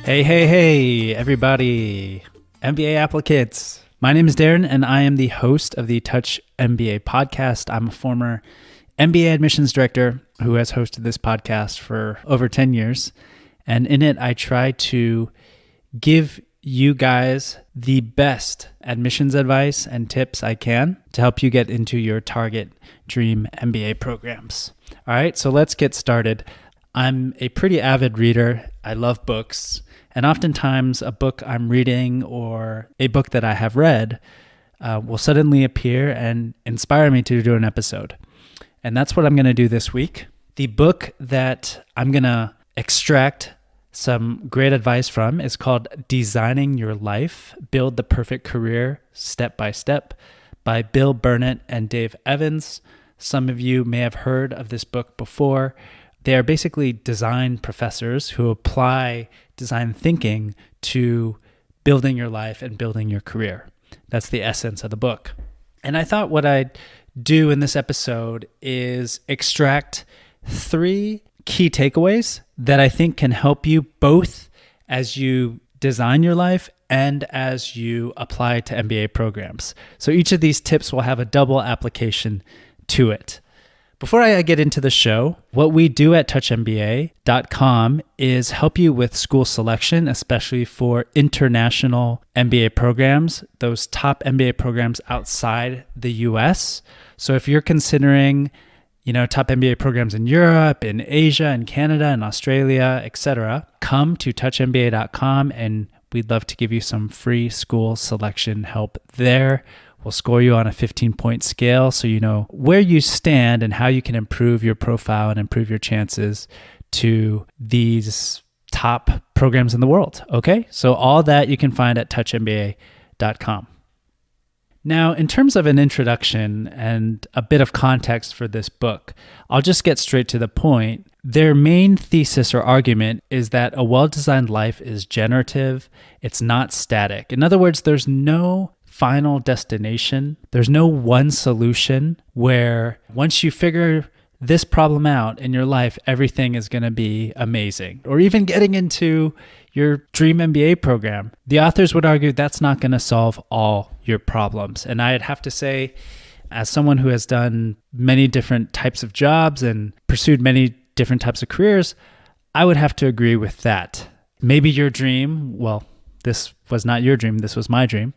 Hey, everybody. MBA applicants. My name is Darren, and I am the host of the Touch MBA podcast. I'm a former MBA admissions director who has hosted this podcast for over 10 years. And in it, I try to give you guys the best admissions advice and tips I can to help you get into your target dream MBA programs. All right, so let's get started. I'm a pretty avid reader. I love books. And oftentimes a book I'm reading or a book that I have read will suddenly appear and inspire me to do an episode. And that's what I'm going to do this week. The book that I'm going to extract some great advice from is called Designing Your Life, Build the Perfect Career Step by Step by Bill Burnett and Dave Evans. Some of you may have heard of this book before. They are basically design professors who apply design thinking to building your life and building your career. That's the essence of the book. And I thought what I'd do in this episode is extract 3 key takeaways that I think can help you both as you design your life and as you apply to MBA programs. So each of these tips will have a double application to it. Before I get into the show, what we do at touchmba.com is help you with school selection, especially for international MBA programs, those top MBA programs outside the US. So if you're considering, top MBA programs in Europe, in Asia, in Canada, in Australia, etc., come to touchmba.com and we'd love to give you some free school selection help there. We'll score you on a 15-point scale so you know where you stand and how you can improve your profile and improve your chances to these top programs in the world. Okay? So all that you can find at touchmba.com. Now, in terms of an introduction and a bit of context for this book, I'll just get straight to the point. Their main thesis or argument is that a well-designed life is generative. It's not static. In other words, there's no final destination. There's no one solution where once you figure this problem out in your life, everything is going to be amazing. Or even getting into your dream MBA program. The authors would argue that's not going to solve all your problems. And I'd have to say, as someone who has done many different types of jobs and pursued many different types of careers, I would have to agree with that. Maybe your dream, well, this was not your dream, this was my dream,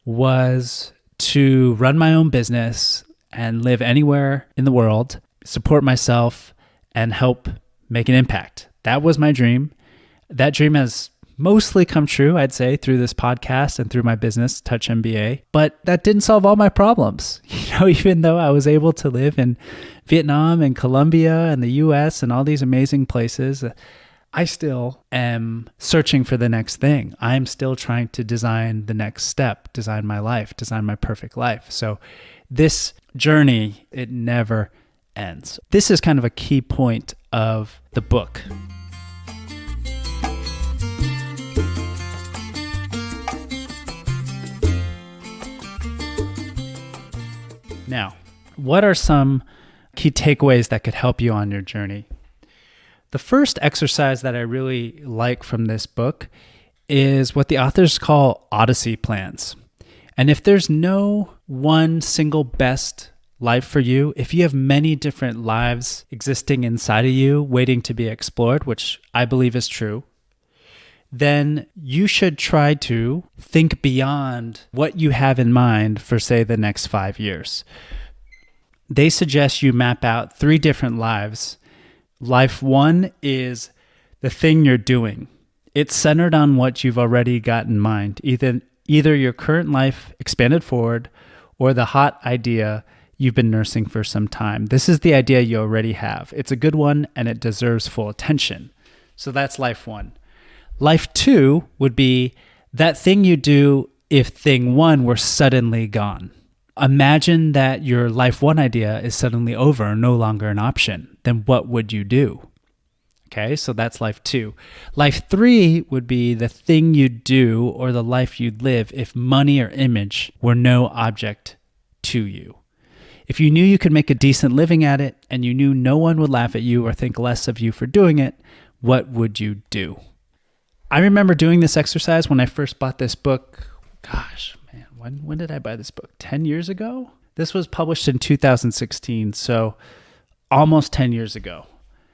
was to run my own business and live anywhere in the world, support myself, and help make an impact. That was my dream. That dream has mostly come true, I'd say, through this podcast and through my business, Touch MBA. But that didn't solve all my problems. Even though I was able to live in Vietnam and Colombia and the US and all these amazing places, I still am searching for the next thing. I'm still trying to design the next step, design my life, design my perfect life. So this journey, it never ends. This is kind of a key point of the book. Now, what are some key takeaways that could help you on your journey? The first exercise that I really like from this book is what the authors call Odyssey plans. And if there's no one single best life for you, if you have many different lives existing inside of you waiting to be explored, which I believe is true, then you should try to think beyond what you have in mind for, say, the next 5 years. They suggest you map out 3 different lives. Life 1 is the thing you're doing. It's centered on what you've already got in mind, either your current life expanded forward or the hot idea you've been nursing for some time. This is the idea you already have. It's a good one and it deserves full attention. So that's life 1. Life 2 would be that thing you do if thing 1 were suddenly gone. Imagine that your life 1 idea is suddenly over, no longer an option. Then what would you do? Okay, so that's life 2. Life 3 would be the thing you'd do or the life you'd live if money or image were no object to you. If you knew you could make a decent living at it and you knew no one would laugh at you or think less of you for doing it, what would you do? I remember doing this exercise when I first bought this book. Gosh, man, when did I buy this book? 10 years ago? This was published in 2016, so almost 10 years ago.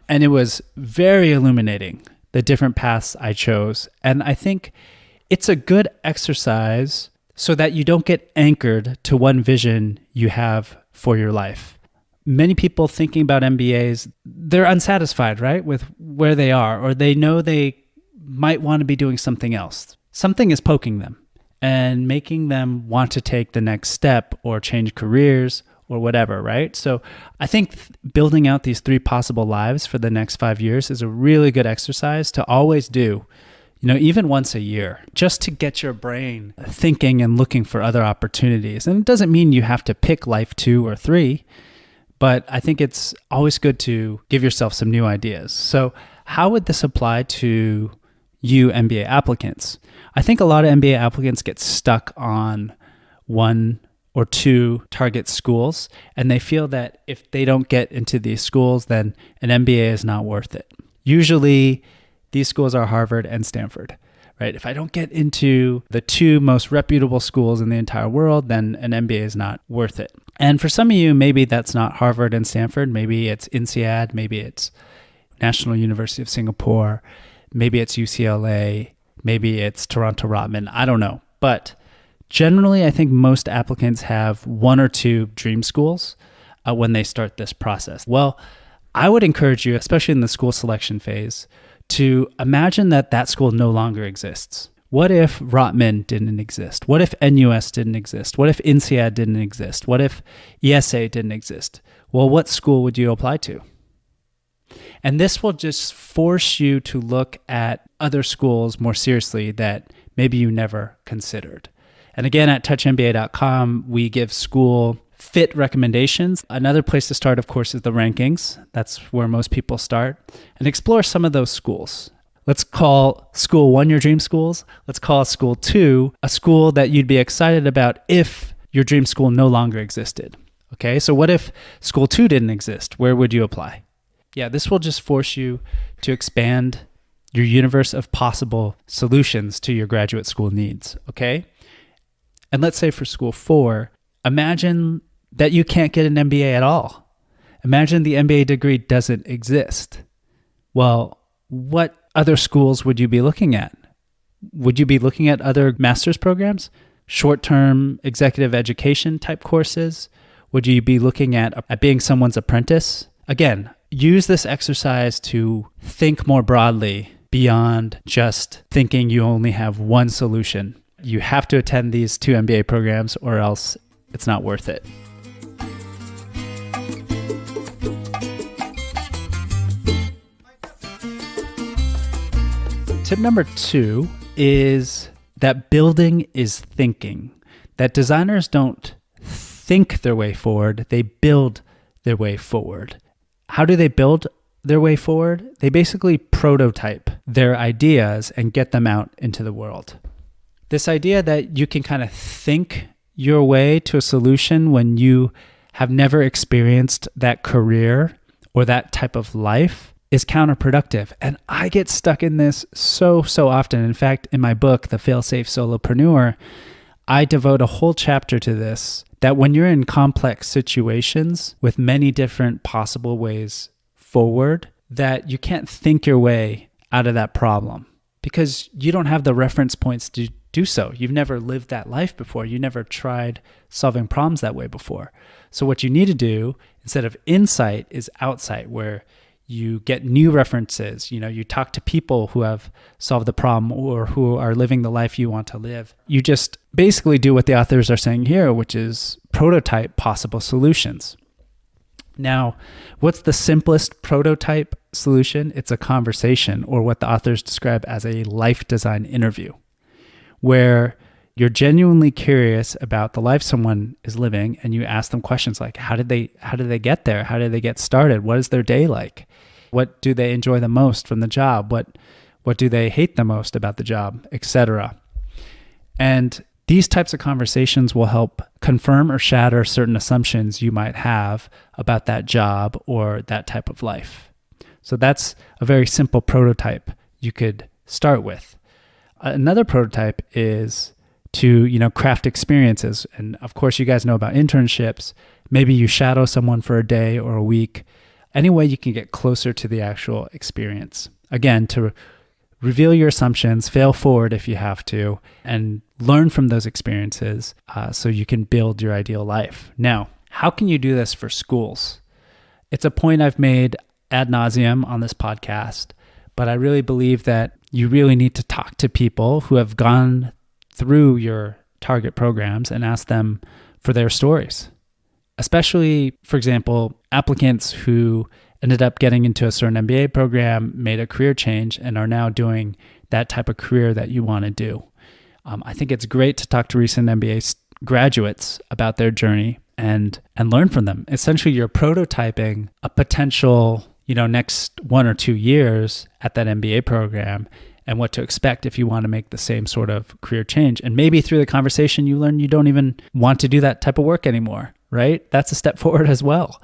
And it was very illuminating, the different paths I chose. And I think it's a good exercise so that you don't get anchored to one vision you have for your life. Many people thinking about MBAs, they're unsatisfied, right, with where they are, or they know they might want to be doing something else. Something is poking them and making them want to take the next step or change careers or whatever, right? So I think building out these 3 possible lives for the next 5 years is a really good exercise to always do, even once a year, just to get your brain thinking and looking for other opportunities. And it doesn't mean you have to pick life 2 or 3, but I think it's always good to give yourself some new ideas. So how would this apply to you MBA applicants? I think a lot of MBA applicants get stuck on 1 or 2 target schools, and they feel that if they don't get into these schools, then an MBA is not worth it. Usually, these schools are Harvard and Stanford, right? If I don't get into the 2 most reputable schools in the entire world, then an MBA is not worth it. And for some of you, maybe that's not Harvard and Stanford. Maybe it's INSEAD, maybe it's National University of Singapore, maybe it's UCLA, maybe it's Toronto Rotman, I don't know. But generally, I think most applicants have 1 or 2 dream schools when they start this process. Well, I would encourage you, especially in the school selection phase, to imagine that school no longer exists. What if Rotman didn't exist? What if NUS didn't exist? What if INSEAD didn't exist? What if ESA didn't exist? Well, what school would you apply to? And this will just force you to look at other schools more seriously that maybe you never considered. And again, at touchmba.com, we give school fit recommendations. Another place to start, of course, is the rankings. That's where most people start. And explore some of those schools. Let's call school 1 your dream schools. Let's call school 2 a school that you'd be excited about if your dream school no longer existed. Okay, so what if school 2 didn't exist? Where would you apply? Yeah, this will just force you to expand your universe of possible solutions to your graduate school needs, okay? And let's say for school 4, imagine that you can't get an MBA at all. Imagine the MBA degree doesn't exist. Well, what other schools would you be looking at? Would you be looking at other master's programs? Short-term executive education type courses? Would you be looking at being someone's apprentice? Again, use this exercise to think more broadly beyond just thinking you only have one solution. You have to attend these 2 MBA programs or else it's not worth it. Tip number 2 is that building is thinking. That designers don't think their way forward, they build their way forward. How do they build their way forward? They basically prototype their ideas and get them out into the world. This idea that you can kind of think your way to a solution when you have never experienced that career or that type of life is counterproductive. And I get stuck in this so often. In fact, in my book, The Fail-Safe Solopreneur, I devote a whole chapter to this, that when you're in complex situations with many different possible ways forward, that you can't think your way out of that problem because you don't have the reference points to do so. You've never lived that life before. You never tried solving problems that way before. So what you need to do instead of insight is outsight, where you get new references. You talk to people who have solved the problem or who are living the life you want to live. You just basically do what the authors are saying here, which is prototype possible solutions. Now, what's the simplest prototype solution? It's a conversation, or what the authors describe as a life design interview, where you're genuinely curious about the life someone is living, and you ask them questions like, how did they get there? How did they get started? What is their day like? What do they enjoy the most from the job? What do they hate the most about the job, etc. And these types of conversations will help confirm or shatter certain assumptions you might have about that job or that type of life. So that's a very simple prototype you could start with. Another prototype is to, craft experiences. And of course, you guys know about internships. Maybe you shadow someone for a day or a week. Any way you can get closer to the actual experience. Again, to reveal your assumptions, fail forward if you have to, and learn from those experiences so you can build your ideal life. Now, how can you do this for schools? It's a point I've made ad nauseum on this podcast, but I really believe that you really need to talk to people who have gone through your target programs and ask them for their stories. Especially, for example, applicants who ended up getting into a certain MBA program, made a career change, and are now doing that type of career that you want to do. I think it's great to talk to recent MBA graduates about their journey and learn from them. Essentially, you're prototyping a potential, next 1 or 2 years at that MBA program and what to expect if you want to make the same sort of career change. And maybe through the conversation, you learn you don't even want to do that type of work anymore, right? That's a step forward as well.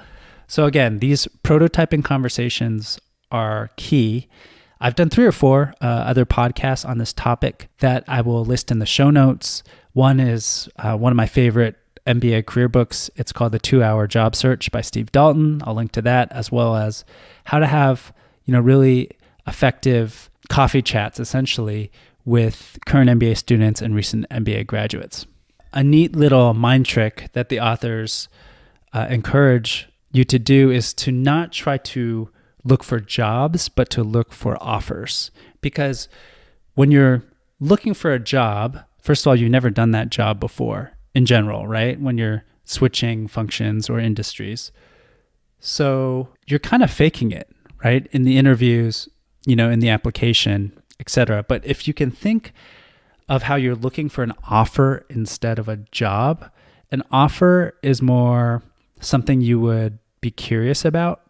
So again, these prototyping conversations are key. I've done 3 or 4 other podcasts on this topic that I will list in the show notes. One is one of my favorite MBA career books. It's called The 2-Hour Job Search by Steve Dalton. I'll link to that, as well as how to have, really effective coffee chats, essentially, with current MBA students and recent MBA graduates. A neat little mind trick that the authors encourage you to do is to not try to look for jobs, but to look for offers. Because when you're looking for a job, first of all, you've never done that job before in general, right? When you're switching functions or industries. So you're kind of faking it, right? In the interviews, in the application, etc. But if you can think of how you're looking for an offer instead of a job, an offer is more something you would be curious about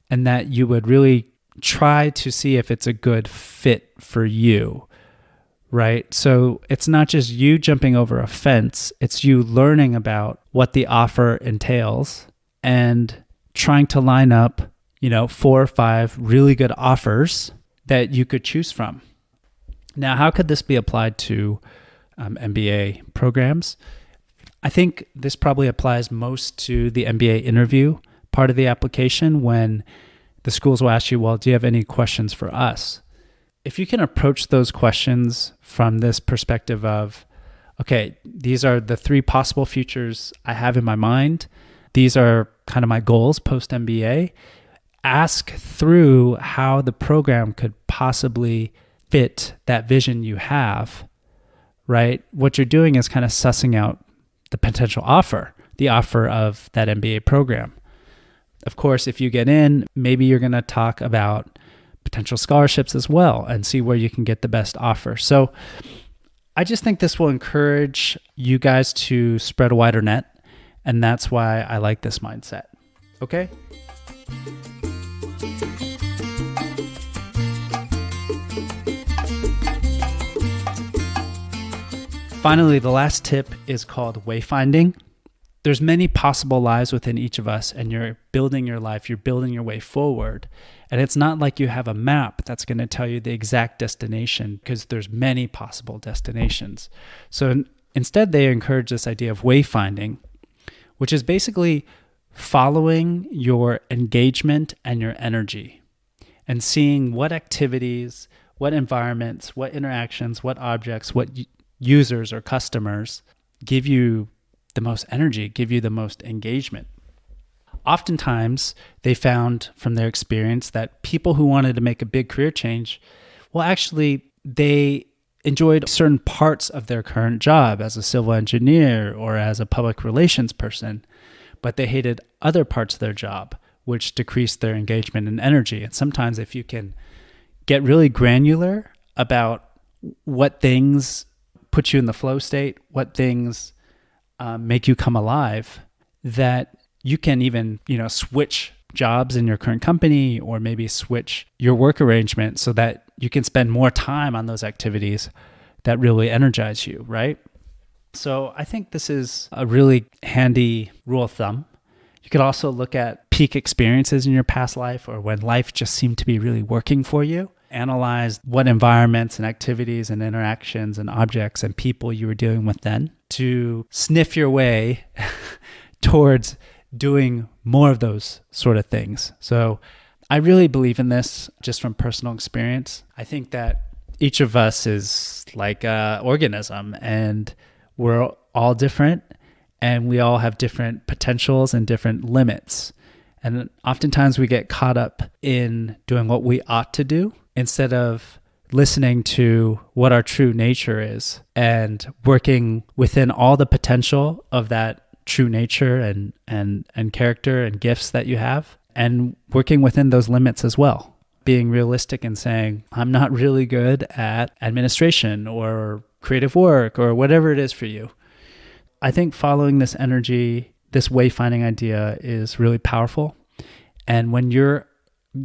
and that you would really try to see if it's a good fit for you, right? So it's not just you jumping over a fence, it's you learning about what the offer entails and trying to line up, 4 or 5 really good offers that you could choose from. Now, how could this be applied to MBA programs? I think this probably applies most to the MBA interview part of the application, when the schools will ask you, well, do you have any questions for us? If you can approach those questions from this perspective of, okay, these are the 3 possible futures I have in my mind. These are kind of my goals post-MBA. Ask through how the program could possibly fit that vision you have, right? What you're doing is kind of sussing out the potential offer, the offer of that MBA program. Of course, if you get in, maybe you're going to talk about potential scholarships as well and see where you can get the best offer. So I just think this will encourage you guys to spread a wider net, and that's why I like this mindset. Okay? Finally, the last tip is called wayfinding. There's many possible lives within each of us, and you're building your life, you're building your way forward. And it's not like you have a map that's going to tell you the exact destination, because there's many possible destinations. So instead, they encourage this idea of wayfinding, which is basically following your engagement and your energy and seeing what activities, what environments, what interactions, what objects, what users or customers give you the most energy, give you the most engagement. Oftentimes, they found from their experience that people who wanted to make a big career change, well, actually, they enjoyed certain parts of their current job as a civil engineer or as a public relations person, but they hated other parts of their job, which decreased their engagement and energy. And sometimes if you can get really granular about what things put you in the flow state, what things make you come alive, that you can even, switch jobs in your current company or maybe switch your work arrangement so that you can spend more time on those activities that really energize you, right? So I think this is a really handy rule of thumb. You could also look at peak experiences in your past life or when life just seemed to be really working for you. analyze what environments and activities and interactions and objects and people you were dealing with then to sniff your way towards doing more of those sort of things. So I really believe in this just from personal experience. I think that each of us is like an organism, and we're all different, and we all have different potentials and different limits. And oftentimes we get caught up in doing what we ought to do instead of listening to what our true nature is and working within all the potential of that true nature and character and gifts that you have, and working within those limits as well. Being realistic and saying, I'm not really good at administration or creative work or whatever it is for you. I think following this energy, this wayfinding idea is really powerful. And when you're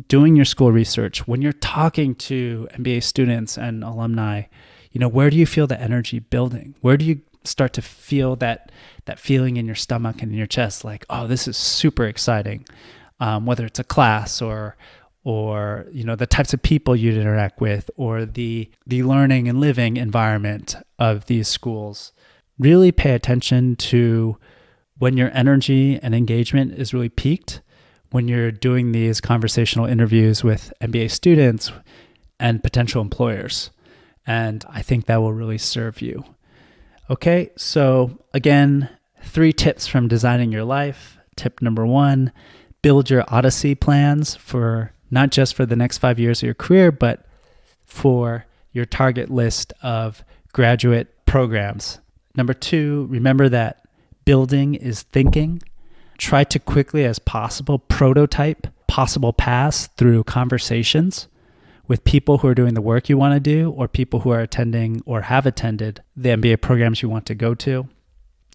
doing your school research, when you're talking to MBA students and alumni, where do you feel the energy building? Where do you start to feel that feeling in your stomach and in your chest, like, oh, this is super exciting, whether it's a class or the types of people you'd interact with, or the learning and living environment of these schools. Really pay attention to when your energy and engagement is really peaked, when you're doing these conversational interviews with MBA students and potential employers. And I think that will really serve you. Okay, so again, 3 tips from designing your life. Tip number 1, build your Odyssey plans for not just for the next 5 years of your career, but for your target list of graduate programs. Number 2, remember that building is thinking. Try to quickly as possible prototype possible paths through conversations with people who are doing the work you want to do, or people who are attending or have attended the MBA programs you want to go to.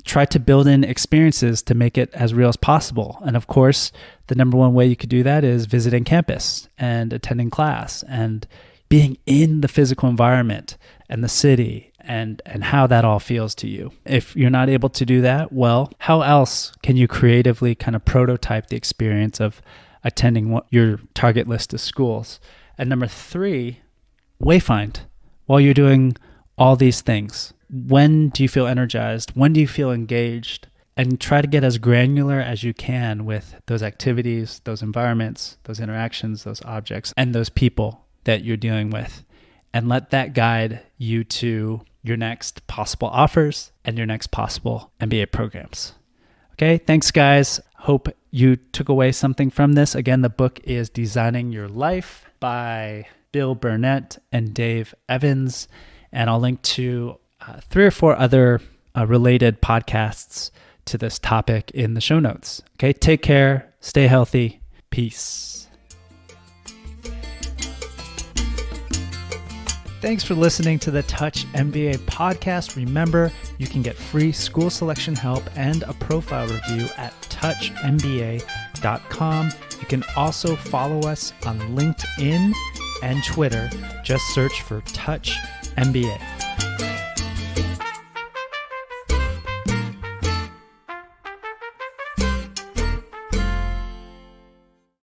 Try to build in experiences to make it as real as possible. And of course, the number one way you could do that is visiting campus and attending class and being in the physical environment and the city and how that all feels to you. If you're not able to do that, well, how else can you creatively kind of prototype the experience of attending your target list of schools? And number 3, wayfind while you're doing all these things. When do you feel energized? When do you feel engaged? And try to get as granular as you can with those activities, those environments, those interactions, those objects, and those people that you're dealing with. And let that guide you to your next possible offers and your next possible MBA programs. Okay, thanks guys. Hope you took away something from this. Again, the book is Designing Your Life by Bill Burnett and Dave Evans. And I'll link to 3 or 4 other related podcasts to this topic in the show notes. Okay, take care, stay healthy, peace. Thanks for listening to the Touch MBA podcast. Remember, you can get free school selection help and a profile review at touchmba.com. You can also follow us on LinkedIn and Twitter. Just search for Touch MBA.